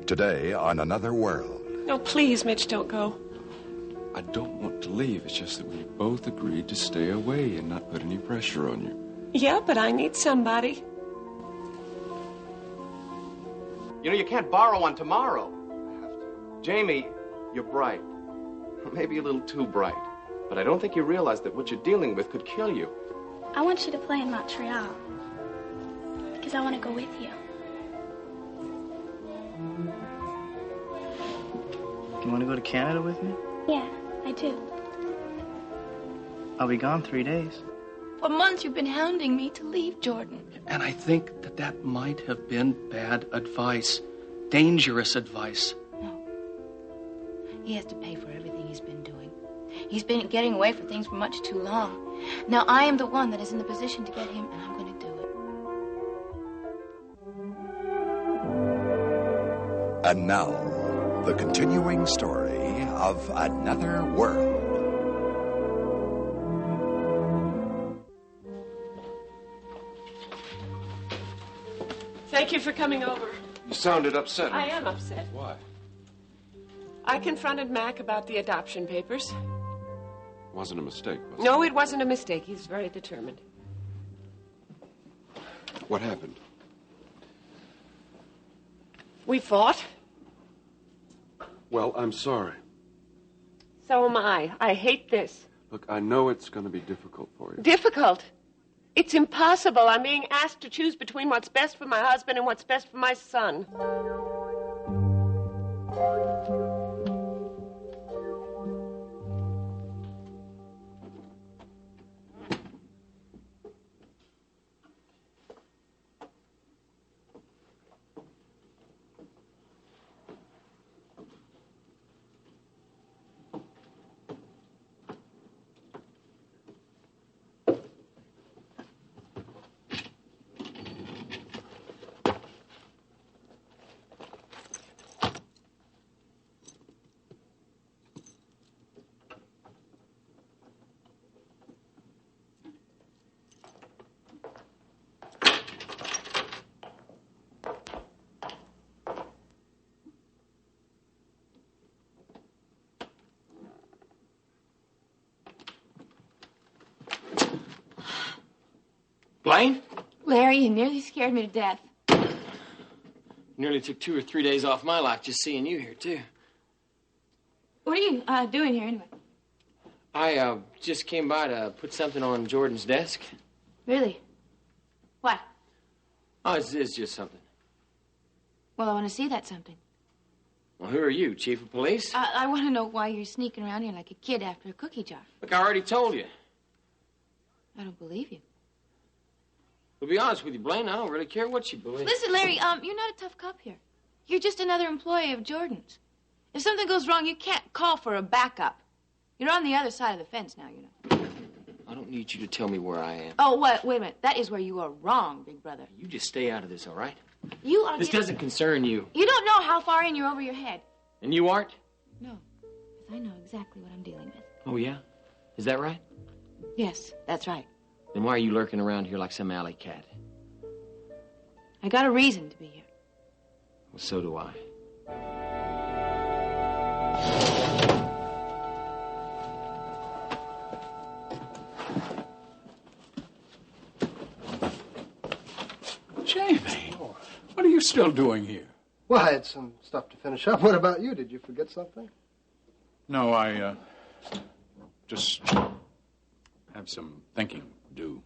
Today on Another World. No, please, Mitch, don't go. I don't want to leave. It's just that we both agreed to stay away and not put any pressure on you. Yeah, but I need somebody. You know, you can't borrow one tomorrow. I have to. Jamie, you're bright. Maybe a little too bright. But I don't think you realize that what you're dealing with could kill you. I want you to play in Montreal. Because I want to go with you. You want to go to Canada with me? Yeah, I do. I'll be gone 3 days. For months you've been hounding me to leave Jordan. And I think that might have been bad advice. Dangerous advice. No. He has to pay for everything he's been doing. He's been getting away from things for much too long. Now I am the one that is in the position to get him, and I'm going to do it. And now, the continuing story of Another World. Thank you for coming over. You sounded upset. I am upset. Why? I confronted Mac about the adoption papers. It wasn't a mistake, was it? No, it wasn't a mistake. He's very determined. What happened? We fought. Well, I'm sorry. So am I. I hate this. Look, I know it's going to be difficult for you. Difficult? It's impossible. I'm being asked to choose between what's best for my husband and what's best for my son. Blaine? Larry, you nearly scared me to death. Nearly took 2 or 3 days off my life just seeing you here, too. What are you doing here, anyway? I just came by to put something on Jordan's desk. Really? What? Oh, it's just something. Well, I want to see that something. Well, who are you, chief of police? I want to know why you're sneaking around here like a kid after a cookie jar. Look, I already told you. I don't believe you. To be honest with you, Blaine, I don't really care what you believe. Listen, Larry, you're not a tough cop here. You're just another employee of Jordan's. If something goes wrong, you can't call for a backup. You're on the other side of the fence now, you know. I don't need you to tell me where I am. Oh, wait a minute. That is where you are wrong, big brother. You just stay out of this, all right? You are. This doesn't concern you. You don't know how far in you're over your head. And you aren't? No, because I know exactly what I'm dealing with. Oh, yeah? Is that right? Yes, that's right. Then why are you lurking around here like some alley cat? I got a reason to be here. Well, so do I. Jamie, what are you still doing here? Well, I had some stuff to finish up. What about you? Did you forget something? No, I just have some thinking to do.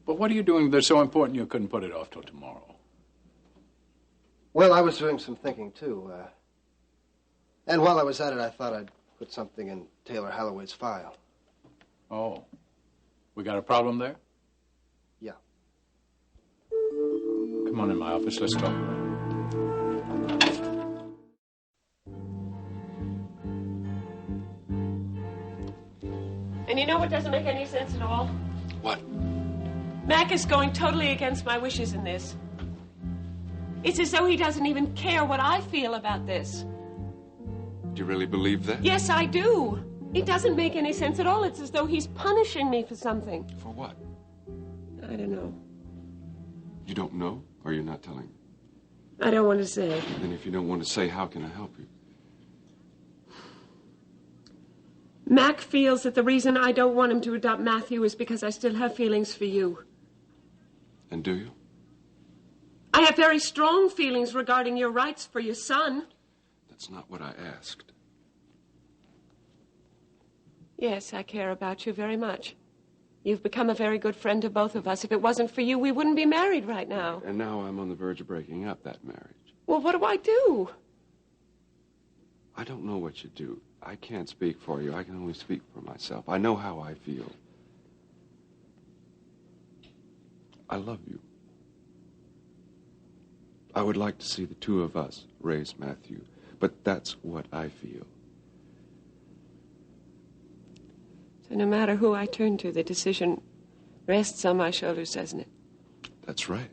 But what are you doing that's so important you couldn't put it off till tomorrow? Well, I was doing some thinking, too. And while I was at it, I thought I'd put something in Taylor Halloway's file. Oh. We got a problem there? Yeah. Come on in my office. Let's talk. And you know what doesn't make any sense at all? What? Mac is going totally against my wishes in this. It's as though he doesn't even care what I feel about this. Do you really believe that? Yes, I do. It doesn't make any sense at all. It's as though he's punishing me for something. For what? I don't know. You don't know, or you're not telling me? I don't want to say. Then if you don't want to say, how can I help you? Mac feels that the reason I don't want him to adopt Matthew is because I still have feelings for you. And do you? I have very strong feelings regarding your rights for your son. That's not what I asked. Yes, I care about you very much. You've become a very good friend to both of us. If it wasn't for you, we wouldn't be married right now. And now I'm on the verge of breaking up that marriage. Well, what do I do? I don't know what you do. I can't speak for you. I can only speak for myself. I know how I feel. I love you. I would like to see the two of us raise Matthew, but that's what I feel. So no matter who I turn to, the decision rests on my shoulders, doesn't it? That's right.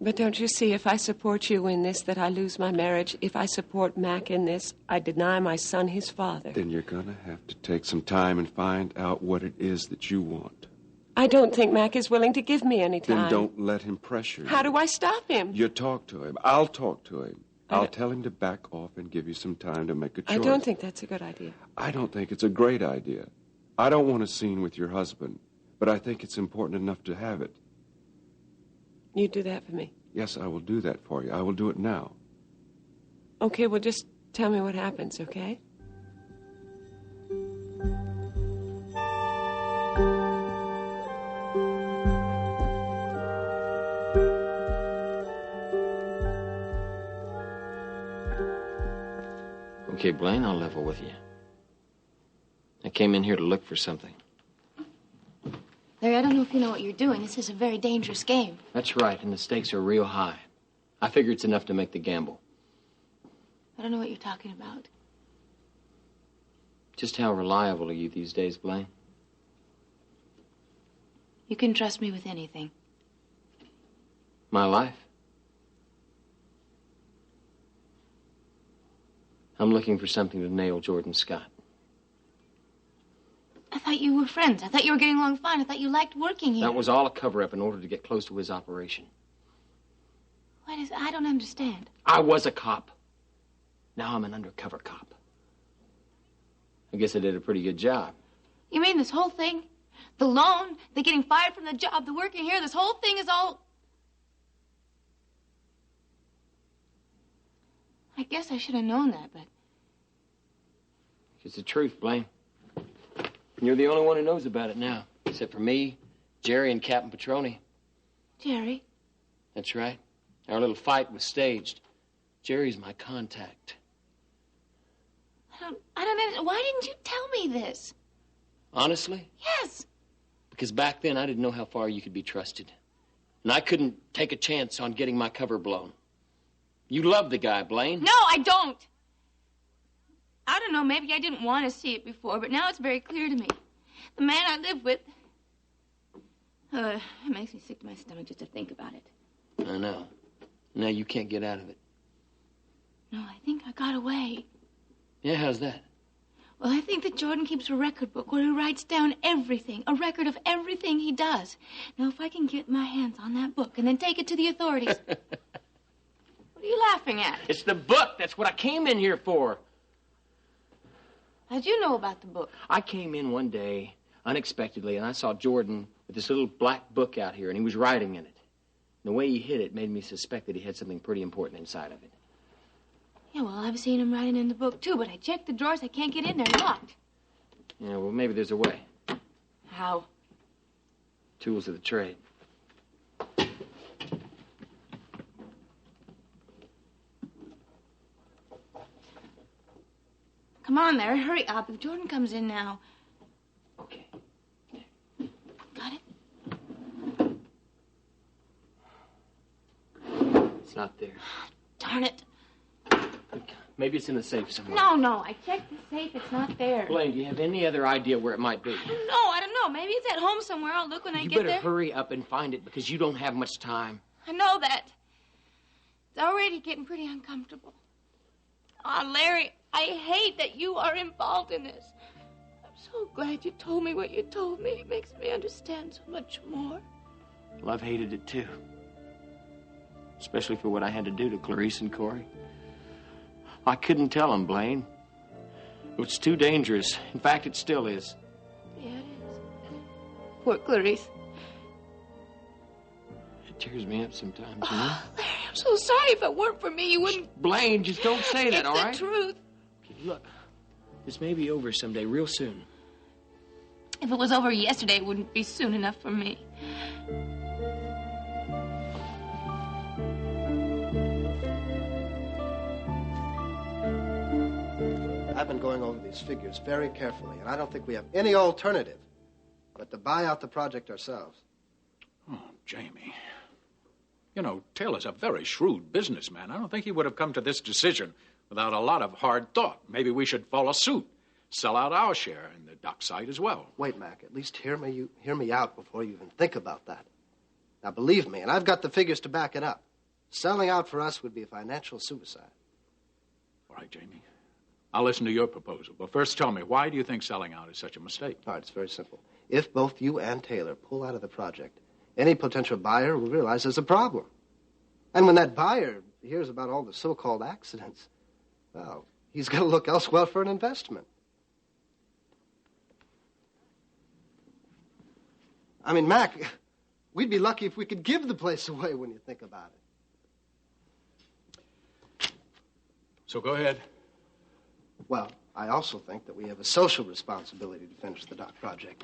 But don't you see, if I support you in this, that I lose my marriage? If I support Mac in this, I deny my son his father. Then you're gonna have to take some time and find out what it is that you want. I don't think Mac is willing to give me any time. Then don't let him pressure you. How do I stop him? You talk to him. I'll talk to him. I'll tell him to back off and give you some time to make a choice. I don't think that's a good idea. I don't think it's a great idea. I don't want a scene with your husband, but I think it's important enough to have it. You do that for me? Yes, I will do that for you. I will do it now. Okay, well, just tell me what happens, okay? Okay, Blaine, I'll level with you. I came in here to look for something. Larry, I don't know if you know what you're doing. This is a very dangerous game. That's right, and the stakes are real high. I figure it's enough to make the gamble. I don't know what you're talking about. Just how reliable are you these days, Blaine? You can trust me with anything. My life? I'm looking for something to nail Jordan Scott. I thought you were friends. I thought you were getting along fine. I thought you liked working here. That was all a cover-up in order to get close to his operation. I don't understand. I was a cop. Now I'm an undercover cop. I guess I did a pretty good job. You mean this whole thing? The loan, the getting fired from the job, the working here, this whole thing is all... I guess I should have known that, but... It's the truth, Blaine. And you're the only one who knows about it now, except for me, Jerry, and Captain Petroni. Jerry? That's right. Our little fight was staged. Jerry's my contact. I don't understand. Why didn't you tell me this? Honestly? Yes. Because back then I didn't know how far you could be trusted. And I couldn't take a chance on getting my cover blown. You love the guy, Blaine. No, I don't. I don't know, maybe I didn't want to see it before, but now it's very clear to me. The man I live with... it makes me sick to my stomach just to think about it. I know. Now you can't get out of it. No, I think I got away. Yeah, how's that? Well, I think that Jordan keeps a record book where he writes down everything, a record of everything he does. Now, if I can get my hands on that book and then take it to the authorities... What are you laughing at? It's the book. That's what I came in here for. How'd you know about the book? I came in one day, unexpectedly, and I saw Jordan with this little black book out here, and he was writing in it. And the way he hid it made me suspect that he had something pretty important inside of it. Yeah, well, I've seen him writing in the book, too, but I checked the drawers. I can't get in there. Locked. Yeah, well, maybe there's a way. How? Tools of the trade. Come on, Larry, hurry up. If Jordan comes in now... Okay. Got it? It's not there. Darn it. Maybe it's in the safe somewhere. No, I checked the safe. It's not there. Blaine, do you have any other idea where it might be? I don't know. Maybe it's at home somewhere. I'll look when I get there. You better hurry up and find it because you don't have much time. I know that. It's already getting pretty uncomfortable. Larry, I hate that you are involved in this. I'm so glad you told me what you told me. It makes me understand so much more. Well, I've hated it too. especially for what I had to do to Clarice and Corey. I couldn't tell them, Blaine. It was too dangerous. In fact, it still is. Yeah, it is. Poor Clarice. It tears me up sometimes, you know? Larry, I'm so sorry. If it weren't for me, you wouldn't... Blaine, just don't say that, it's all right? It's the truth. Okay, look, this may be over someday, real soon. If it was over yesterday, it wouldn't be soon enough for me. I've been going over these figures very carefully, and I don't think we have any alternative but to buy out the project ourselves. Oh, Jamie. You know, Taylor's a very shrewd businessman. I don't think he would have come to this decision without a lot of hard thought. Maybe we should follow suit, sell out our share in the dock site as well. Wait, Mac, at least hear me out before you even think about that. Now, believe me, and I've got the figures to back it up, selling out for us would be a financial suicide. All right, Jamie. I'll listen to your proposal. But first tell me, why do you think selling out is such a mistake? All right, it's very simple. If both you and Taylor pull out of the project, any potential buyer will realize there's a problem. And when that buyer hears about all the so-called accidents, well, he's going to look elsewhere for an investment. I mean, Mac, we'd be lucky if we could give the place away when you think about it. So go ahead. Well, I also think that we have a social responsibility to finish the dock project.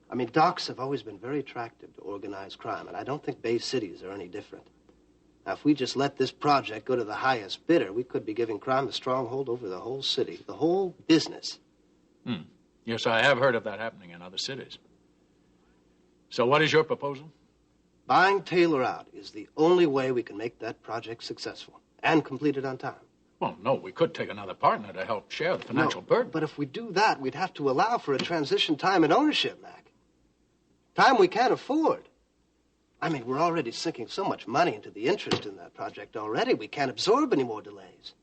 I mean, docks have always been very attractive to organized crime, and I don't think Bay cities are any different. Now, if we just let this project go to the highest bidder, we could be giving crime a stronghold over the whole city, the whole business. Yes, I have heard of that happening in other cities. So what is your proposal? Buying Taylor out is the only way we can make that project successful and complete it on time. Well, no, we could take another partner to help share the financial burden. But if we do that, we'd have to allow for a transition time in ownership, Mac. Time we can't afford. I mean, we're already sinking so much money into the interest in that project already, we can't absorb any more delays.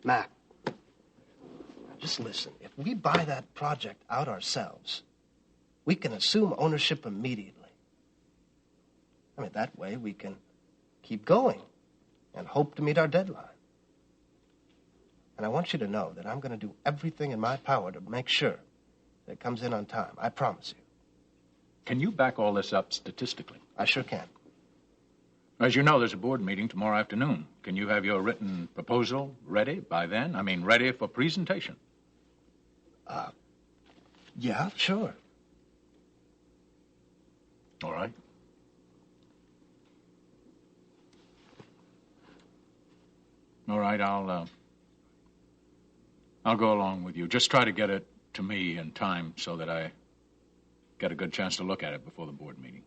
Mac, just listen. If we buy that project out ourselves, we can assume ownership immediately. I mean, that way we can keep going and hope to meet our deadline. And I want you to know that I'm going to do everything in my power to make sure that it comes in on time. I promise you. Can you back all this up statistically? I sure can. As you know, there's a board meeting tomorrow afternoon. Can you have your written proposal ready by then? I mean, ready for presentation. Yeah, sure. All right. All right, I'll go along with you. Just try to get it to me in time so that I get a good chance to look at it before the board meeting.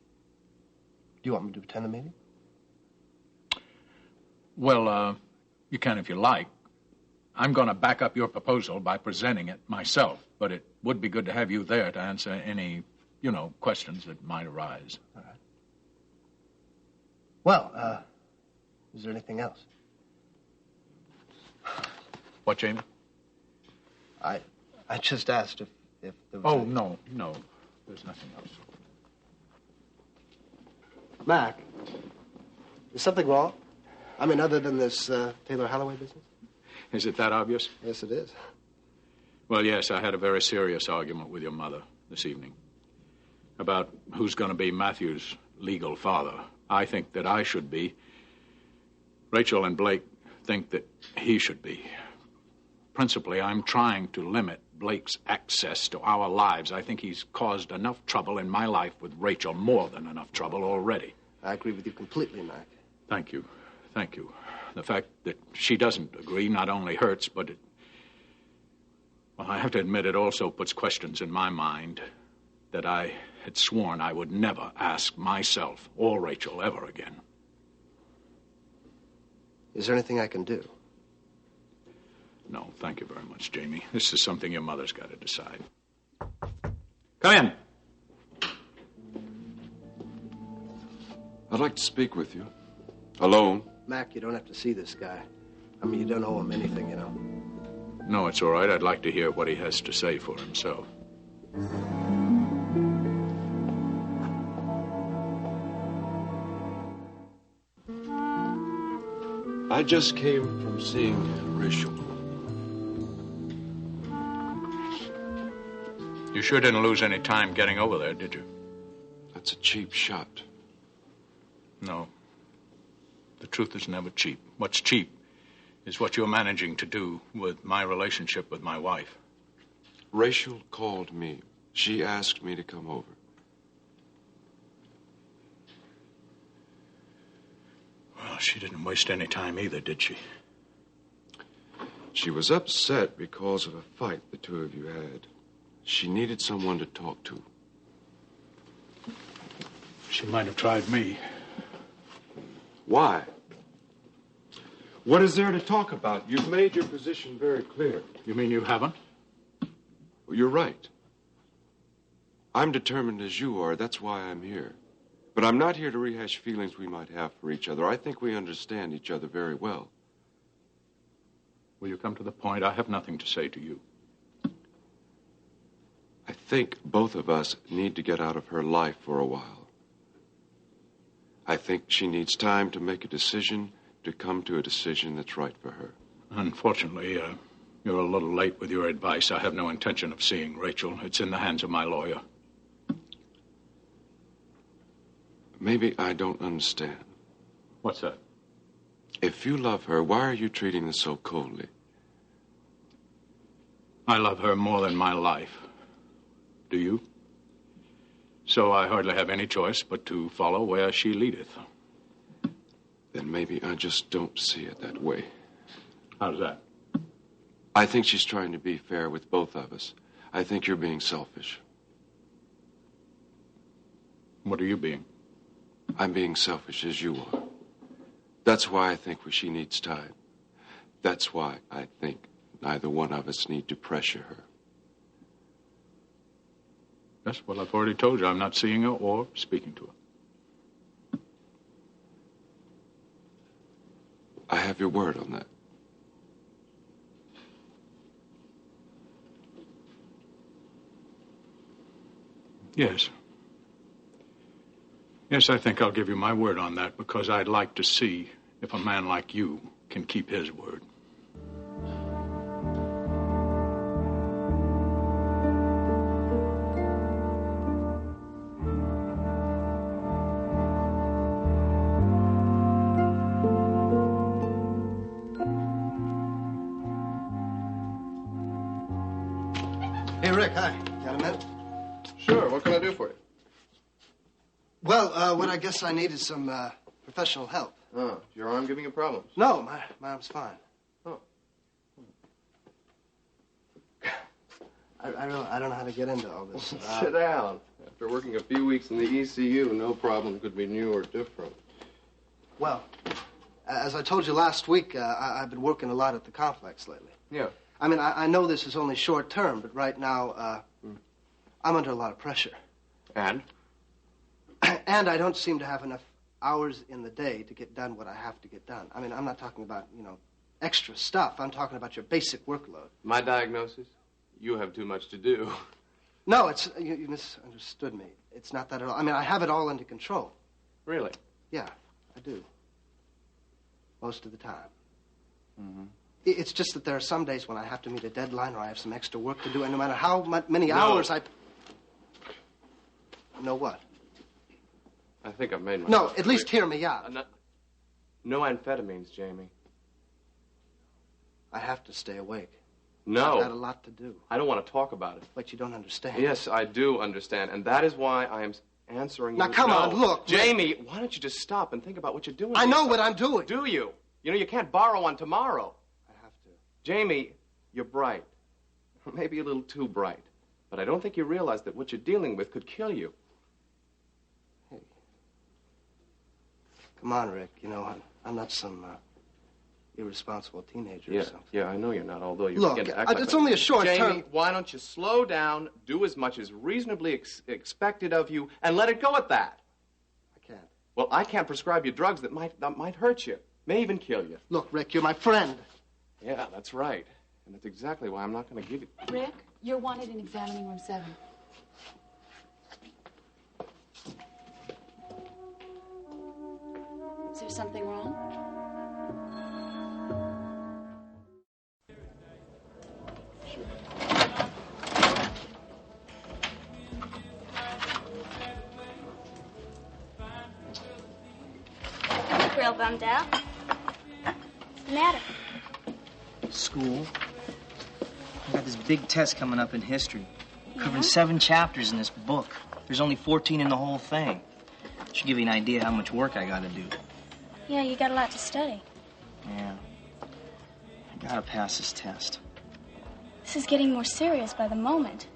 Do you want me to attend the meeting? Well, you can if you like. I'm going to back up your proposal by presenting it myself, but it would be good to have you there to answer any, questions that might arise. All right. Well, is there anything else? What, Jamie? I just asked if there was... Oh, no. There's nothing else. Mac, is something wrong? I mean, other than this Taylor Holloway business? Is it that obvious? Yes, it is. Well, yes, I had a very serious argument with your mother this evening about who's going to be Matthew's legal father. I think that I should be. Rachel and Blake think that he should be. Principally, I'm trying to limit Blake's access to our lives. I think he's caused enough trouble in my life with Rachel, more than enough trouble already. I agree with you completely, Mac. Thank you. The fact that she doesn't agree not only hurts, but I have to admit it also puts questions in my mind that I had sworn I would never ask myself or Rachel ever again. Is there anything I can do? No, thank you very much, Jamie. This is something your mother's got to decide. Come in. I'd like to speak with you. Alone. Mac, you don't have to see this guy. I mean, you don't owe him anything, No, it's all right. I'd like to hear what he has to say for himself. I just came from seeing Rachel. You sure didn't lose any time getting over there, did you? That's a cheap shot. No. The truth is never cheap. What's cheap is what you're managing to do with my relationship with my wife. Rachel called me. She asked me to come over. Well, she didn't waste any time either, did she? She was upset because of a fight the two of you had. She needed someone to talk to. She might have tried me. Why? What is there to talk about? You've made your position very clear. You mean you haven't? Well, you're right. I'm determined as you are. That's why I'm here. But I'm not here to rehash feelings we might have for each other. I think we understand each other very well. Will you come to the point? I have nothing to say to you. I think both of us need to get out of her life for a while. I think she needs time to make a decision, to come to a decision that's right for her. Unfortunately, you're a little late with your advice. I have no intention of seeing Rachel. It's in the hands of my lawyer. Maybe I don't understand. What's that? If you love her, why are you treating her so coldly? I love her more than my life. Do you? So I hardly have any choice but to follow where she leadeth. Then maybe I just don't see it that way. How's that? I think she's trying to be fair with both of us. I think you're being selfish. What are you being? I'm being selfish as you are. That's why I think she needs time. That's why I think neither one of us need to pressure her. Yes, well, I've already told you I'm not seeing her or speaking to her. I have your word on that. Yes. Yes, I think I'll give you my word on that because I'd like to see if a man like you can keep his word. Hey, Rick, hi. Got a minute? Sure, what can I do for you? Well, what I guess I need is some professional help. Oh, is your arm giving you problems? No, my arm's fine. Oh. I don't know how to get into all this. Sit down. After working a few weeks in the ECU, no problem could be new or different. Well, as I told you last week, I've been working a lot at the complex lately. Yeah. I mean, I know this is only short term, but right now, I'm under a lot of pressure. And? And I don't seem to have enough hours in the day to get done what I have to get done. I mean, I'm not talking about, extra stuff. I'm talking about your basic workload. My diagnosis? You have too much to do. No, you misunderstood me. It's not that at all. I mean, I have it all under control. Really? Yeah, I do. Most of the time. Mm-hmm. It's just that there are some days when I have to meet a deadline or I have some extra work to do, and no matter how many hours I... Know what? I think I've made my... No, at least hear me out. No amphetamines, Jamie. I have to stay awake. No. I've got a lot to do. I don't want to talk about it. But you don't understand. Yes, I do understand, and that is why I am answering you. Now, come on, look. Jamie, why don't you just stop and think about what you're doing? I know what I'm doing. Do you? You can't borrow one tomorrow. I have to. Jamie, you're bright. Maybe a little too bright. But I don't think you realize that what you're dealing with could kill you. Hey. Come on, Rick. I'm not some irresponsible teenager or something. Yeah, I know you're not, although you Look, begin to act like it's that. only a short Jamie, term. why don't you slow down, do as much as reasonably expected of you, and let it go at that? I can't. Well, I can't prescribe you drugs that might hurt you, may even kill you. Look, Rick, you're my friend. Yeah, that's right. And that's exactly why I'm not going to give you... Rick, you're wanted in examining room 7. Is there something wrong? real bummed out. What's the matter? School. I got this big test coming up in history. Covering 7 chapters in this book. There's only 14 in the whole thing. Should give you an idea how much work I gotta do. Yeah, you got a lot to study. Yeah. I gotta pass this test. This is getting more serious by the moment.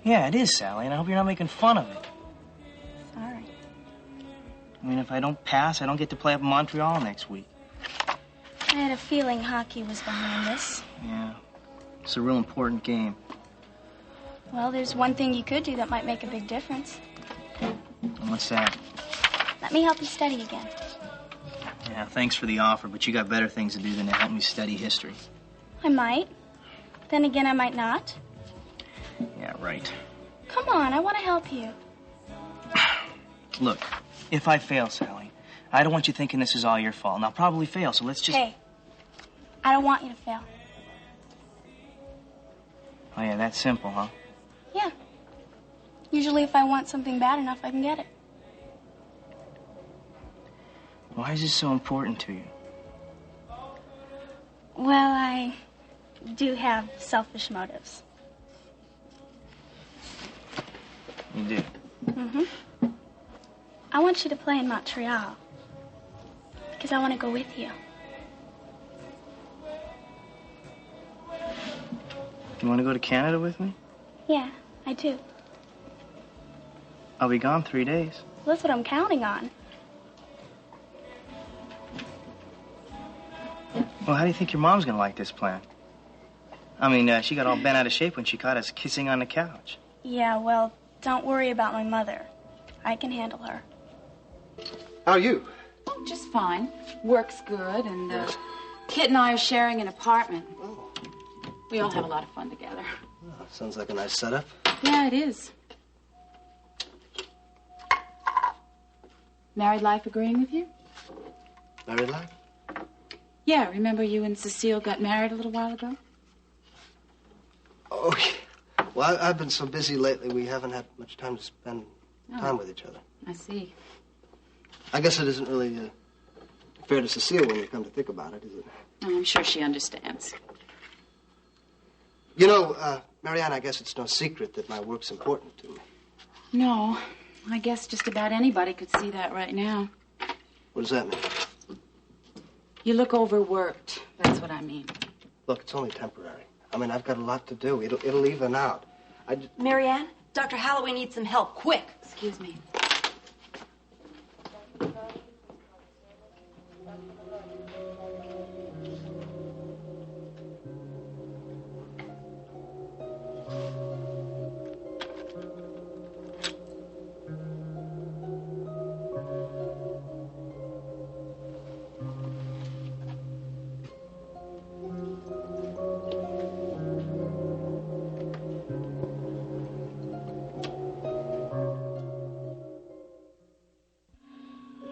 Yeah, it is, Sally, and I hope you're not making fun of it. Sorry. I mean, if I don't pass, I don't get to play up in Montreal next week. I had a feeling hockey was behind this. Yeah. It's a real important game. Well, there's one thing you could do that might make a big difference. And what's that? Let me help you study again. Yeah, thanks for the offer, but you got better things to do than to help me study history. I might. Then again, I might not. Yeah, right. Come on, I want to help you. Look, if I fail, Sally, I don't want you thinking this is all your fault. And I'll probably fail, so let's just... Hey, I don't want you to fail. Oh, yeah, that's simple, huh? Yeah. Usually if I want something bad enough, I can get it. Why is this so important to you? Well, I do have selfish motives. You do? Mm-hmm. I want you to play in Montreal. Because I want to go with you. You want to go to Canada with me? Yeah, I do. I'll be gone 3 days. Well, that's what I'm counting on. Well, how do you think your mom's gonna like this plan? I mean, she got all bent out of shape when she caught us kissing on the couch. Yeah, well, don't worry about my mother. I can handle her. How are you? Oh, just fine. Work's good, and Kit and I are sharing an apartment. We all have a lot of fun together. Oh, sounds like a nice setup. Yeah, it is. Married life agreeing with you? Married life? Yeah, remember you and Cecile got married a little while ago? Oh, yeah. Well, I've been so busy lately, we haven't had much time to spend time with each other. I see. I guess it isn't really fair to Cecile when you come to think about it, is it? Oh, I'm sure she understands. You know, Marianne, I guess it's no secret that my work's important to me. No, I guess just about anybody could see that right now. What does that mean? You look overworked. That's what I mean. Look, it's only temporary. I mean, I've got a lot to do. It'll even out. Marianne, Dr. Holloway needs some help, quick. Excuse me.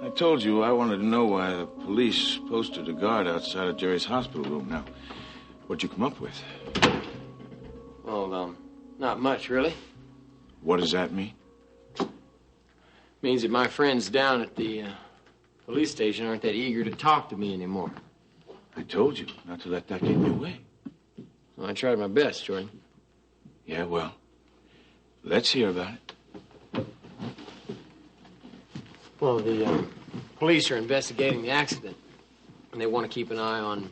I told you I wanted to know why the police posted a guard outside of Jerry's hospital room. Now, what'd you come up with? Well, not much, really. What does that mean? Means that my friends down at the police station aren't that eager to talk to me anymore. I told you not to let that get in your way. Well, I tried my best, Jordan. Yeah, well, let's hear about it. Well, the police are investigating the accident, and they want to keep an eye on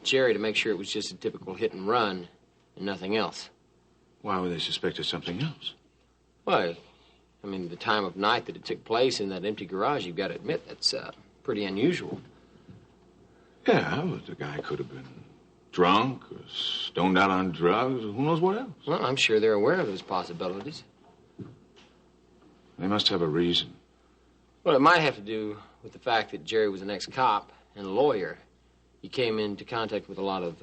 Jerry to make sure it was just a typical hit and run and nothing else. Why would they suspect of something else? Why, I mean, the time of night that it took place in that empty garage, you've got to admit that's pretty unusual. Yeah, but the guy could have been drunk or stoned out on drugs or who knows what else. Well, I'm sure they're aware of those possibilities. They must have a reason. Well, it might have to do with the fact that Jerry was an ex-cop and a lawyer. He came into contact with a lot of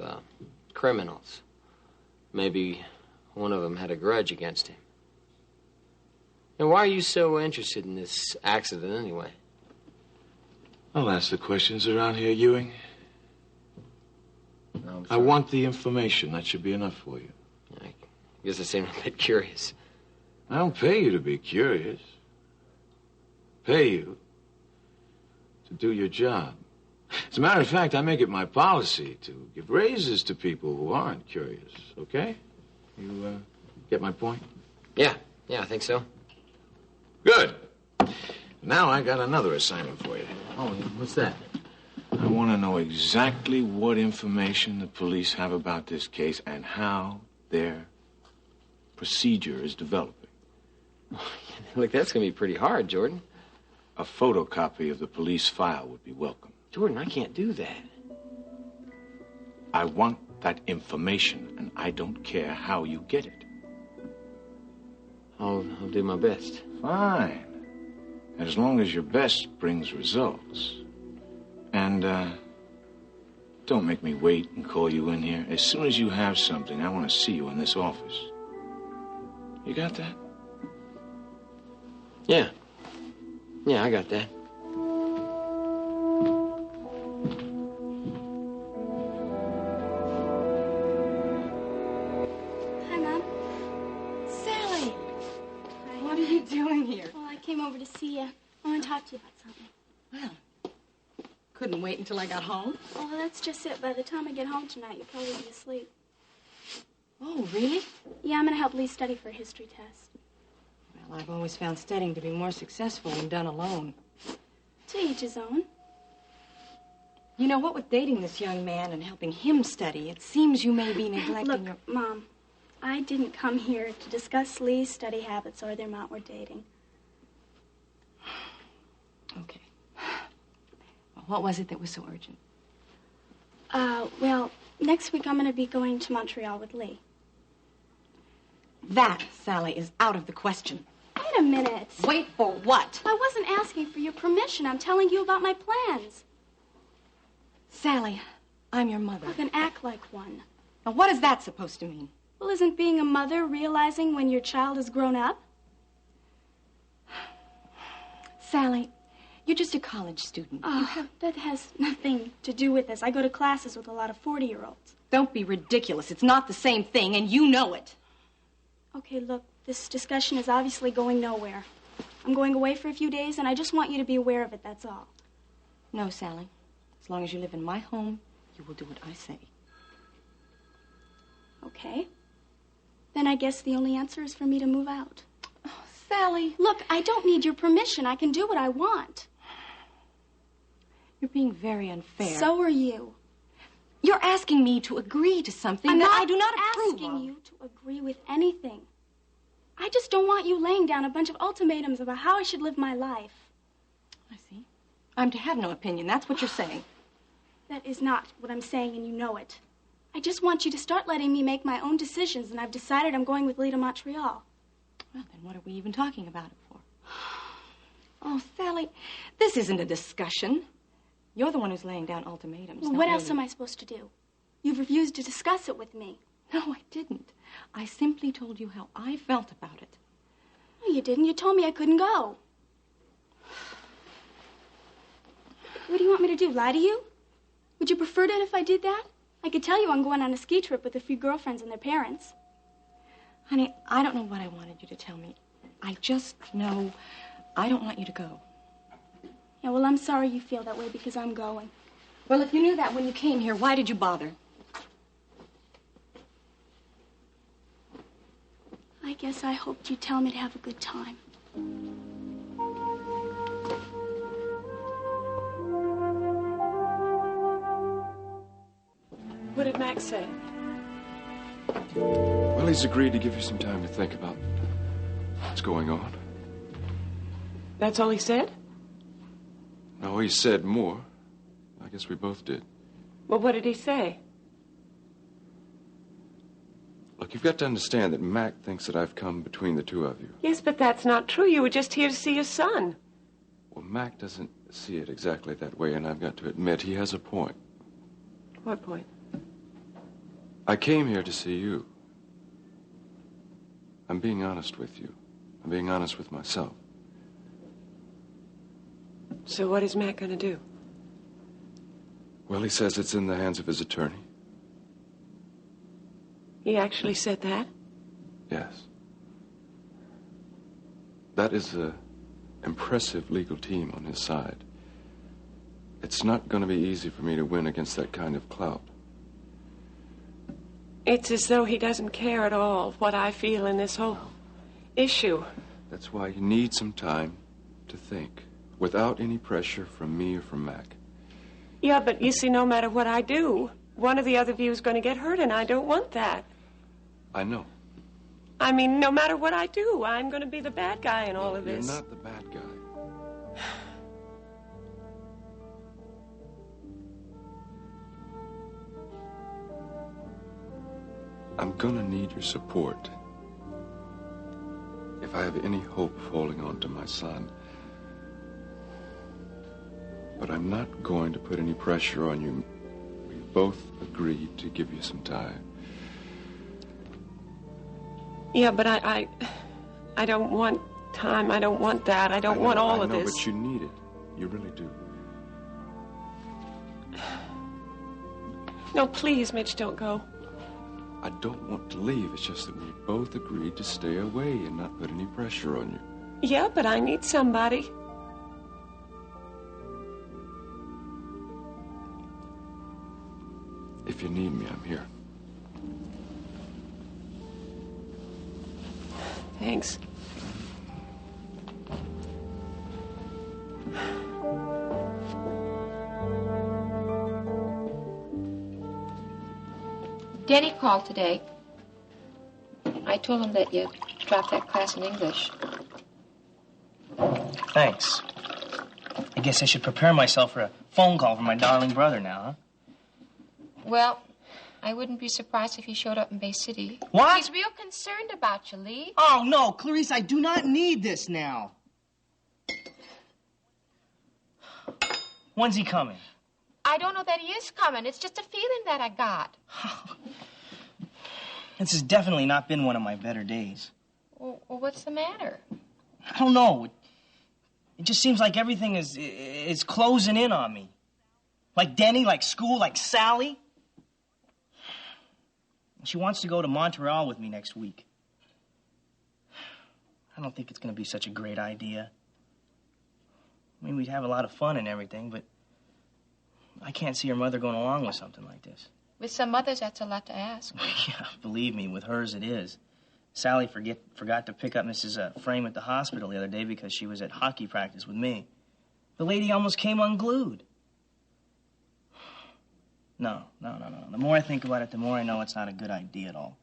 criminals. Maybe one of them had a grudge against him. Now, why are you so interested in this accident anyway? I'll ask the questions around here, Ewing. No, I want the information. That should be enough for you. I guess I seem a bit curious. I don't pay you to be curious. Pay you to do your job. As a matter of fact, I make it my policy to give raises to people who aren't curious, okay? You, get my point? Yeah, I think so. Good. Now I got another assignment for you. Oh, what's that? I want to know exactly what information the police have about this case and how their procedure is developing. Look, that's going to be pretty hard, Jordan. A photocopy of the police file would be welcome. Jordan, I can't do that. I want that information, and I don't care how you get it. I'll do my best. Fine. As long as your best brings results. And, don't make me wait and call you in here. As soon as you have something, I want to see you in this office. You got that? Yeah. Yeah, I got that. Hi, Mom. Sally! What are you doing here? Well, I came over to see you. I want to talk to you about something. Well, couldn't wait until I got home. Oh, well, that's just it. By the time I get home tonight, you'll probably be asleep. Oh, really? Yeah, I'm going to help Leigh study for a history test. Well, I've always found studying to be more successful when done alone. To each his own. You know, what with dating this young man and helping him study, it seems you may be neglecting Look, Mom, I didn't come here to discuss Leigh's study habits or the amount we're dating. Okay. Well, what was it that was so urgent? Well, next week I'm going to be going to Montreal with Leigh. That, Sally, is out of the question. Wait a minute. Wait for what? I wasn't asking for your permission. I'm telling you about my plans. Sally, I'm your mother. Well, then act like one. Now, what is that supposed to mean? Well, isn't being a mother realizing when your child is grown up? Sally, you're just a college student. Oh, that has nothing to do with this. I go to classes with a lot of 40-year-olds. Don't be ridiculous. It's not the same thing, and you know it. Okay, look, this discussion is obviously going nowhere. I'm going away for a few days, and I just want you to be aware of it, that's all. No, Sally. As long as you live in my home, you will do what I say. Okay. Then I guess the only answer is for me to move out. Oh, Sally. Look, I don't need your permission. I can do what I want. You're being very unfair. So are you. You're asking me to agree to something that I do not approve of. I'm not asking you to agree with anything. I just don't want you laying down a bunch of ultimatums about how I should live my life. I see. I'm to have no opinion. That's what you're saying. That is not what I'm saying, and you know it. I just want you to start letting me make my own decisions, and I've decided I'm going with Leigh to Montreal. Well, then what are we even talking about it for? Oh, Sally, this isn't a discussion. You're the one who's laying down ultimatums. Well, what else am I supposed to do? You've refused to discuss it with me. No, I didn't. I simply told you how I felt about it. No, you didn't. You told me I couldn't go. What do you want me to do, lie to you? Would you prefer it if I did that? I could tell you I'm going on a ski trip with a few girlfriends and their parents. Honey, I don't know what I wanted you to tell me. I just know I don't want you to go. Yeah, well, I'm sorry you feel that way because I'm going. Well, if you knew that when you came here, why did you bother? I guess I hoped you'd tell me to have a good time. What did Max say? Well, he's agreed to give you some time to think about what's going on. That's all he said? No, he said more. I guess we both did. Well, what did he say? Look, you've got to understand that Mac thinks that I've come between the two of you. Yes, but that's not true. You were just here to see your son. Well, Mac doesn't see it exactly that way, and I've got to admit he has a point. What point? I came here to see you. I'm being honest with you. I'm being honest with myself. So what is Mac going to do? Well, he says it's in the hands of his attorney. He actually said that? Yes. That is an impressive legal team on his side. It's not going to be easy for me to win against that kind of clout. It's as though he doesn't care at all what I feel in this whole issue. That's why you need some time to think, without any pressure from me or from Mac. Yeah, but you see, no matter what I do, one or the other of you is going to get hurt, and I don't want that. I know. I mean, no matter what I do, I'm going to be the bad guy in all of this. You're not the bad guy. I'm gonna need your support. If I have any hope of holding on to my son. But I'm not going to put any pressure on you. We both agreed to give you some time. Yeah, but I don't want time. I don't want that. I don't want all of this. I know, but you need it. You really do. No, please, Mitch, don't go. I don't want to leave. It's just that we both agreed to stay away and not put any pressure on you. Yeah, but I need somebody. If you need me, I'm here. Thanks. Denny called today. I told him that you dropped that class in English. Thanks. I guess I should prepare myself for a phone call from my darling brother now, huh? Well, I wouldn't be surprised if he showed up in Bay City. What? He's real concerned about you, Leigh. Oh, no, Clarice, I do not need this now. When's he coming? I don't know that he is coming. It's just a feeling that I got. This has definitely not been one of my better days. Well, what's the matter? I don't know. It just seems like everything is closing in on me. Like Denny, like school, like Sally. She wants to go to Montreal with me next week. I don't think it's going to be such a great idea. I mean, we'd have a lot of fun and everything, but I can't see her mother going along with something like this. With some mothers, that's a lot to ask. Yeah, believe me, with hers it is. Sally forgot to pick up Mrs. Frame at the hospital the other day because she was at hockey practice with me. The lady almost came unglued. No. The more I think about it, the more I know it's not a good idea at all.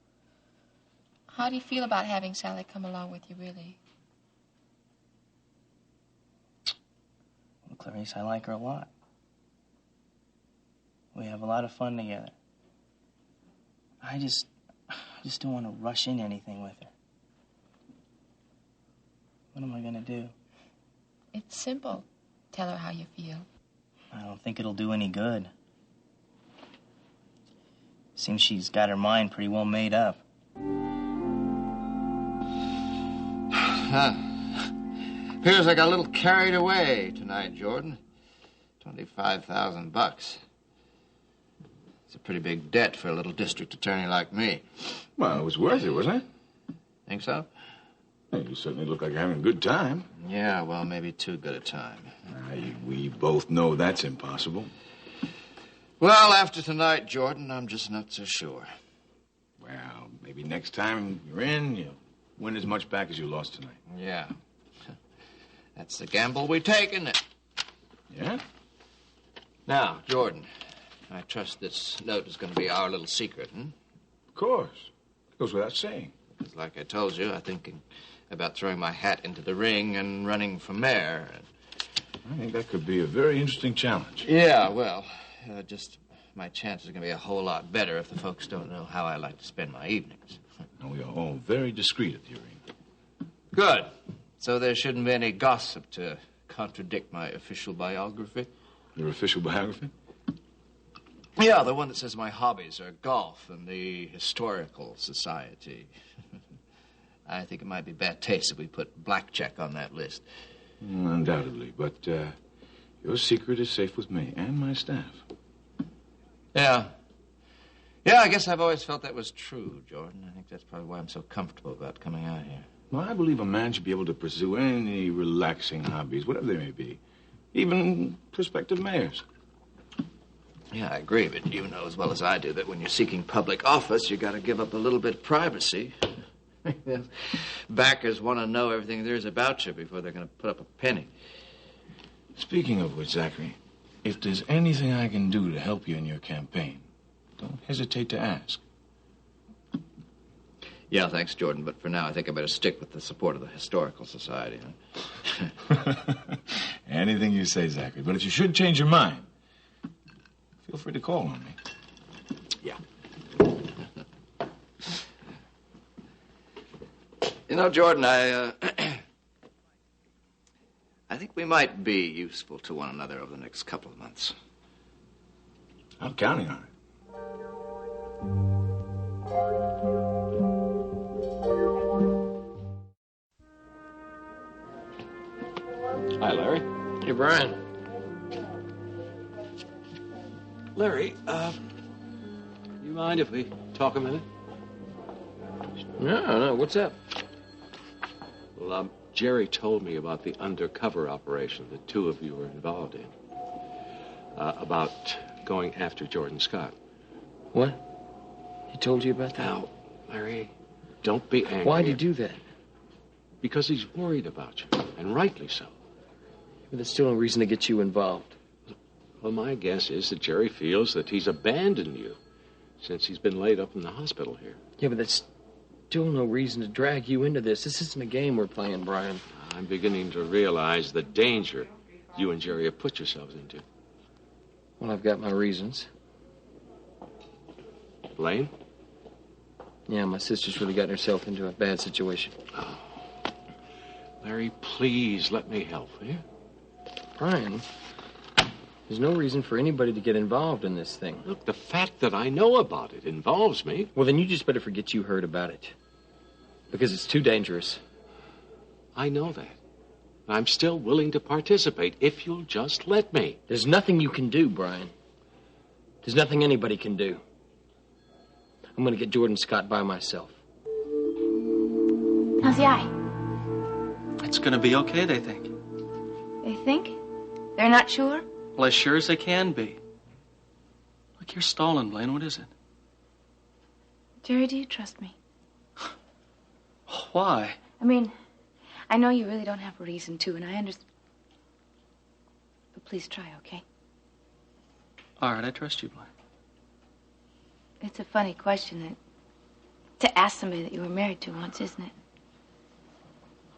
How do you feel about having Sally come along with you, really? Well, Clarice, I like her a lot. We have a lot of fun together. I just don't want to rush into anything with her. What am I going to do? It's simple. Tell her how you feel. I don't think it'll do any good. Seems she's got her mind pretty well made up. Appears I got a little carried away tonight, Jordan. $25,000. It's a pretty big debt for a little district attorney like me. Well, it was worth it, wasn't it? Think so? Well, you certainly look like you're having a good time. Yeah, well, maybe too good a time. We both know that's impossible. Well, after tonight, Jordan, I'm just not so sure. Well, maybe next time you're in, you'll win as much back as you lost tonight. Yeah. That's the gamble we take, isn't it? Yeah? Now, Jordan, I trust this note is going to be our little secret, hmm? Of course. It goes without saying. Because like I told you, I'm thinking about throwing my hat into the ring and running for mayor. I think that could be a very interesting challenge. Yeah, well, just my chances are going to be a whole lot better if the folks don't know how I like to spend my evenings. And we are all very discreet at the arena. Good. So there shouldn't be any gossip to contradict my official biography? Your official biography? Yeah, the one that says my hobbies are golf and the Historical Society. I think it might be bad taste if we put blackjack on that list. Undoubtedly, but your secret is safe with me and my staff. Yeah. Yeah, I guess I've always felt that was true, Jordan. I think that's probably why I'm so comfortable about coming out here. Well, I believe a man should be able to pursue any relaxing hobbies, whatever they may be. Even prospective mayors. Yeah, I agree, but you know as well as I do that when you're seeking public office, you got to give up a little bit of privacy. Backers want to know everything there is about you before they're going to put up a penny. Speaking of which, Zachary, if there's anything I can do to help you in your campaign, don't hesitate to ask. Yeah, thanks, Jordan, but for now I think I better stick with the support of the Historical Society. Huh? Anything you say, Zachary, but if you should change your mind, feel free to call on me. Yeah. You know, Jordan, I think we might be useful to one another over the next couple of months. I'm counting on it. Hi, Larry. Hey, Brian. Larry, you mind if we talk a minute? No, what's up? Well, Jerry told me about the undercover operation the two of you were involved in. About going after Jordan Scott. What? He told you about that? Now, Larry, don't be angry. Why'd you do that? Because he's worried about you, and rightly so. But there's still no reason to get you involved. Well, my guess is that Jerry feels that he's abandoned you since he's been laid up in the hospital here. Yeah, but that's still no reason to drag you into this. This isn't a game we're playing, Brian. I'm beginning to realize the danger you and Jerry have put yourselves into. Well, I've got my reasons. Blaine? Yeah, my sister's really gotten herself into a bad situation. Oh. Larry, please let me help, will you? Brian, there's no reason for anybody to get involved in this thing. Look, the fact that I know about it involves me. Well, then you just better forget you heard about it. Because it's too dangerous. I know that. I'm still willing to participate if you'll just let me. There's nothing you can do, Brian. There's nothing anybody can do. I'm going to get Jordan Scott by myself. How's the eye? It's going to be okay, they think. They think? They're not sure? Well, as sure as they can be. Look, you're stalling, Blaine. What is it? Jerry, do you trust me? Why? I mean, I know you really don't have a reason to, and I understand. But please try, okay? All right, I trust you, Blaine. It's a funny question to ask somebody that you were married to once, isn't it?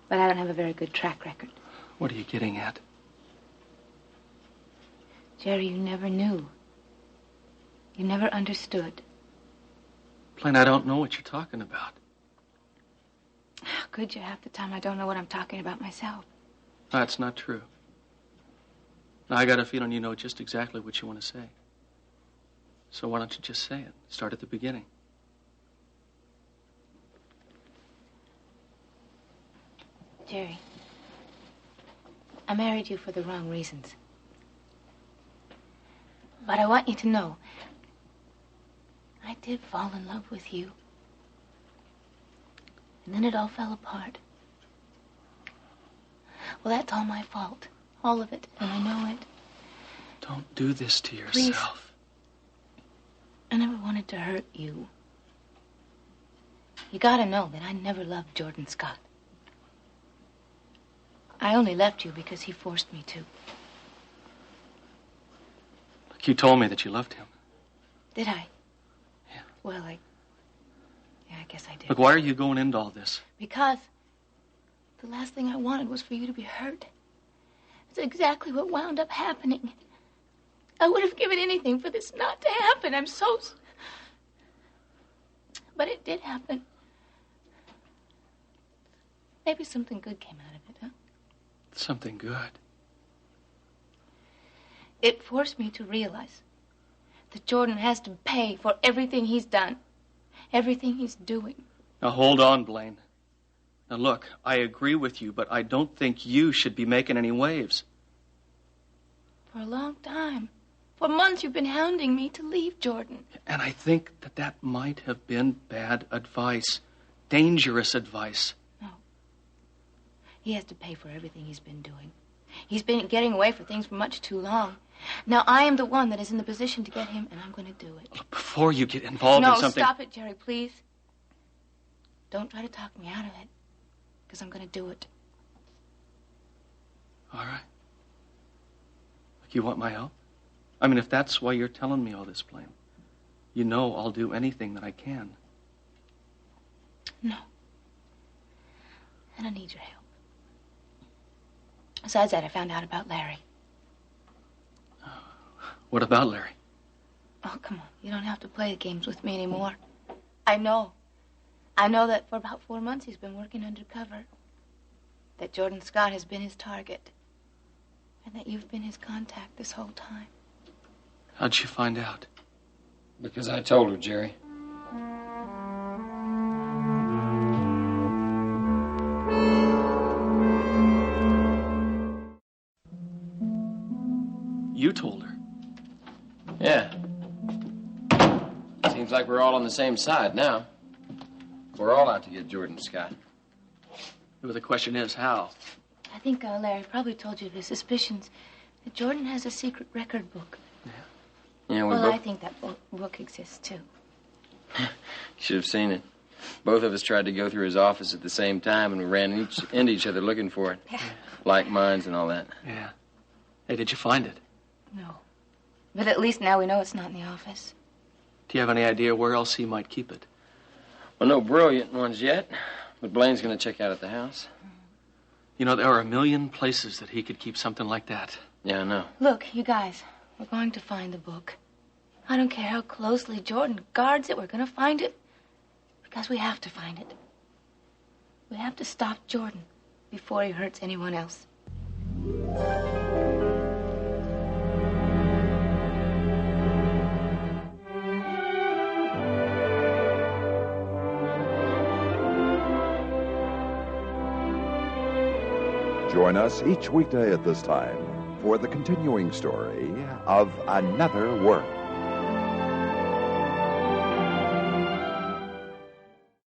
But I don't have a very good track record. What are you getting at? Jerry, you never knew. You never understood. Blaine, I don't know what you're talking about. How could you? Half the time I don't know what I'm talking about myself. That's not true. Now, I got a feeling you know just exactly what you want to say. So why don't you just say it? Start at the beginning. Jerry, I married you for the wrong reasons. But I want you to know, I did fall in love with you. And then it all fell apart. Well, that's all my fault. All of it, and I know it. Don't do this to yourself. Please. I never wanted to hurt you. You gotta know that I never loved Jordan Scott. I only left you because he forced me to. Look, you told me that you loved him. Did I? Yeah. Well, I guess I did. Look, why are you going into all this? Because the last thing I wanted was for you to be hurt. It's exactly what wound up happening. I would have given anything for this not to happen. I'm so... But it did happen. Maybe something good came out of it, huh? Something good. It forced me to realize that Jordan has to pay for everything he's done, everything he's doing. Now, hold on, Blaine. Now, look, I agree with you, but I don't think you should be making any waves. For a long time. For months you've been hounding me to leave Jordan. And I think that might have been bad advice. Dangerous advice. No. He has to pay for everything he's been doing. He's been getting away for things for much too long. Now, I am the one that is in the position to get him, and I'm going to do it. Before you get involved in something... No, stop it, Jerry, please. Don't try to talk me out of it, because I'm going to do it. All right. You want my help? I mean, if that's why you're telling me all this, Blaine, you know I'll do anything that I can. No. I don't need your help. Besides that, I found out about Larry. What about Larry? Oh, come on. You don't have to play the games with me anymore. I know. I know that for about 4 months he's been working undercover. That Jordan Scott has been his target. And that you've been his contact this whole time. How'd you find out? Because I told her, Jerry. You told her? Yeah. Seems like we're all on the same side now. We're all out to get Jordan Scott. But the question is, how? I think Larry probably told you of his suspicions that Jordan has a secret record book. Yeah, Well, I think that book exists, too. You should have seen it. Both of us tried to go through his office at the same time, and we ran into each other looking for it. Yeah. Like minds and all that. Yeah. Hey, did you find it? No. But at least now we know it's not in the office. Do you have any idea where else he might keep it? Well, no brilliant ones yet, but Blaine's going to check out at the house. You know, there are a million places that he could keep something like that. Yeah, I know. Look, you guys, we're going to find the book. I don't care how closely Jordan guards it, we're going to find it. Because we have to find it. We have to stop Jordan before he hurts anyone else. Join us each weekday at this time for the continuing story of Another World.